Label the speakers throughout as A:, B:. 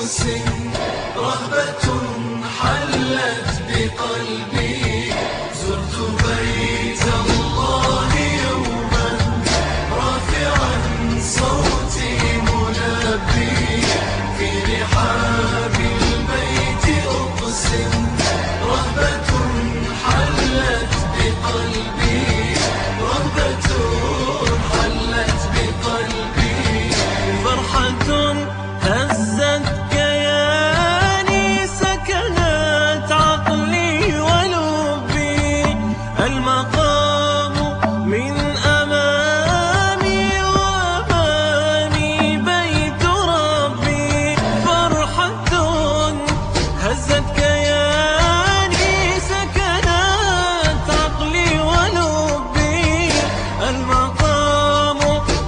A: أقسم رهبة حلت بقلبي زرت بيت الله يوما رافعا صوتي ملبي في رحاب البيت أقسم رهبة حلت بقلبي رهبة حلت بقلبي فرحة هزت كياني سكنت عقلي ولبي المقام من أمامي وأمامي بيت ربي فرحة هزت كياني سكنت عقلي ولبي المقام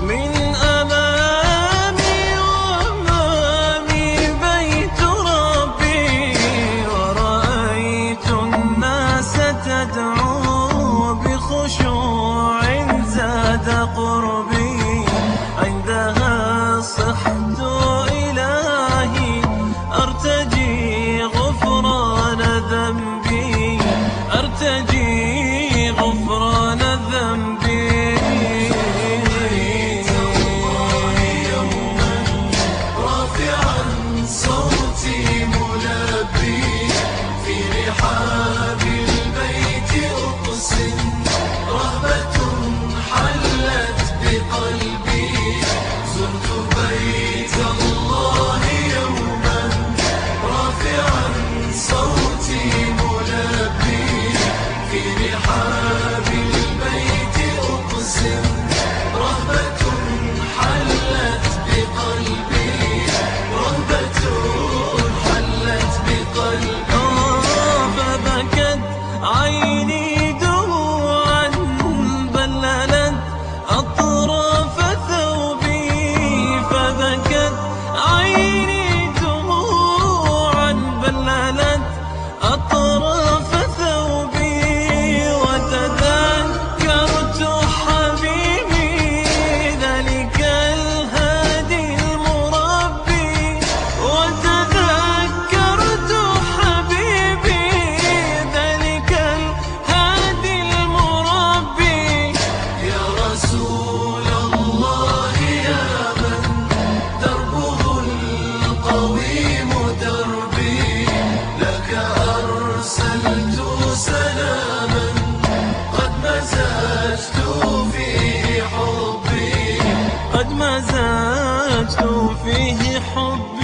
A: من أمامي وأمامي بيت ربي ورأيت الناس تدعو بخشوع زاد قربي عندها صحت إلهي أرتجي غفران ذنبي أرتجي غفران ذنبي رافعا صوتي ملبي في رحاب البيت أقسم رهبة حلت بقلبي زرت بيت الله يوما رافعا صوتي ملبي في رحاب البيت أقسم رهبة حلت بقلبي رهبة حلت بقلبي فبكت عيني دموعا بللت أطراف ثوبي فبكت عيني دموعا بللت أطراف ثوبي وتذكرت حبيبي ذلك الهادي المربي وتذكرت حبيبي ذلك الهادي المربي يا رسول الله يا من دربه القويم دربي لك أرسلت سلاما قد مزجت فيه حبي قد مزجت فيه حبي